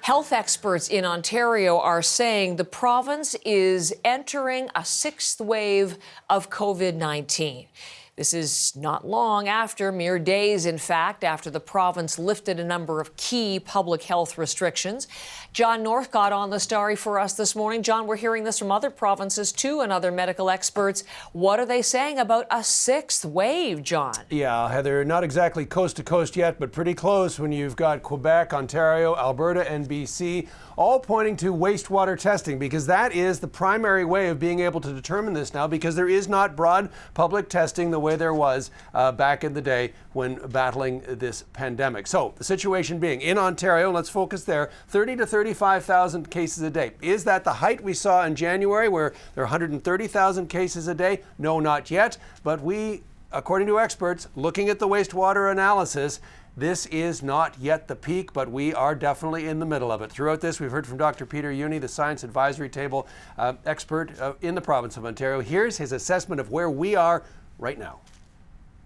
Health experts in Ontario are saying the province is entering a sixth wave of COVID-19. This is not long after, mere days, in fact, after the province lifted a number of key public health restrictions. John Northcott on the story for us this morning. John, we're hearing this from other provinces too and other medical experts. What are they saying about a sixth wave, John? Yeah, Heather, not exactly coast to coast yet, but pretty close when you've got Quebec, Ontario, Alberta, and BC all pointing to wastewater testing, because that is the primary way of being able to determine this now, because there is not broad public testing the way there was back in the day when battling this pandemic. So the situation being in Ontario, let's focus there, 30 to 35,000 cases a day. Is that the height we saw in January where there are 130,000 cases a day? No, not yet. But we, according to experts, looking at the wastewater analysis, this is not yet the peak, but we are definitely in the middle of it. Throughout this, we've heard from Dr. Peter Uni, the Science Advisory Table expert in the province of Ontario. Here's his assessment of where we are right now.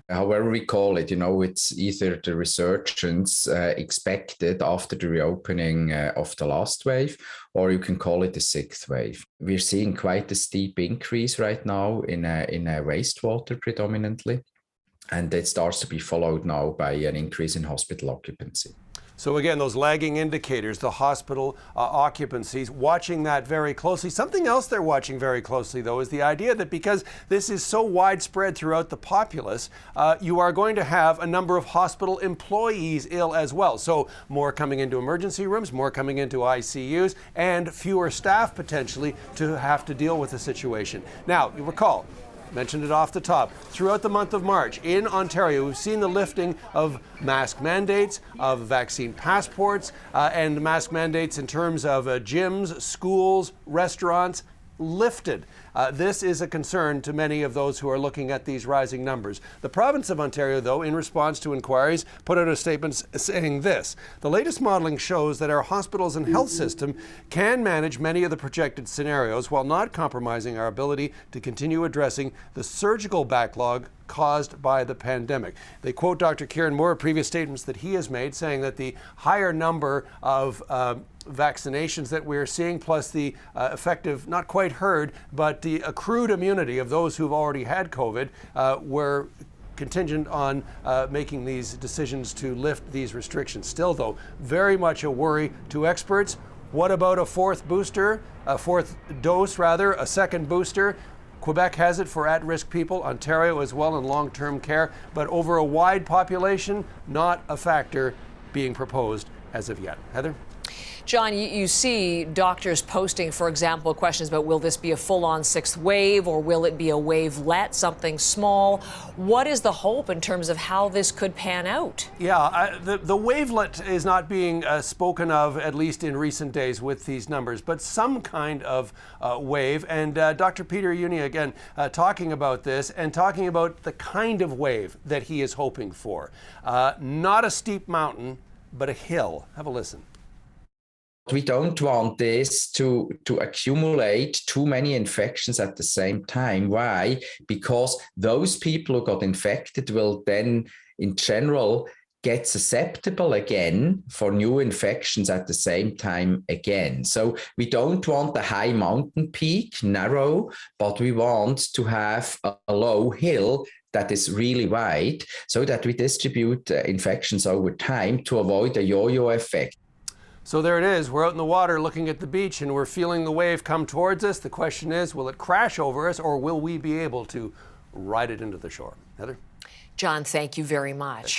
However we call it, it's either the resurgence expected after the reopening of the last wave, or you can call it the sixth wave. We're seeing quite a steep increase right now in wastewater predominantly, and it starts to be followed now by an increase in hospital occupancy. So again, those lagging indicators, the hospital occupancies, watching that very closely. Something else they're watching very closely, though, is the idea that because this is so widespread throughout the populace, you are going to have a number of hospital employees ill as well. So more coming into emergency rooms, more coming into ICUs, and fewer staff potentially to have to deal with the situation. Now, you recall, mentioned it off the top. Throughout the month of March in Ontario, we've seen the lifting of mask mandates, of vaccine passports, and mask mandates in terms of gyms, schools, restaurants, lifted. This is a concern to many of those who are looking at these rising numbers. The province of Ontario, though, in response to inquiries, put out a statement saying this: the latest modelling shows that our hospitals and health system can manage many of the projected scenarios while not compromising our ability to continue addressing the surgical backlog caused by the pandemic. They quote Dr. Kieran Moore, previous statements that he has made, saying that the higher number of vaccinations that we're seeing, plus the effective, not quite herd, but the accrued immunity of those who've already had COVID, were contingent on making these decisions to lift these restrictions. Still, though, very much a worry to experts. What about a fourth dose, a second booster? Quebec has it for at-risk people, Ontario as well in long-term care, but over a wide population, not a factor being proposed as of yet. Heather? John, you see doctors posting, for example, questions about will this be a full-on sixth wave or will it be a wavelet, something small? What is the hope in terms of how this could pan out? Yeah, the wavelet is not being spoken of, at least in recent days with these numbers, but some kind of wave. And Dr. Peter Uni, again, talking about this and talking about the kind of wave that he is hoping for. Not a steep mountain, but a hill. Have a listen. We don't want this to accumulate too many infections at the same time. Why? Because those people who got infected will then, in general, get susceptible again for new infections at the same time again. So we don't want a high mountain peak, narrow, but we want to have a low hill that is really wide so that we distribute infections over time to avoid a yo-yo effect. So there it is. We're out in the water looking at the beach and we're feeling the wave come towards us. The question is, will it crash over us or will we be able to ride it into the shore? Heather? John, thank you very much.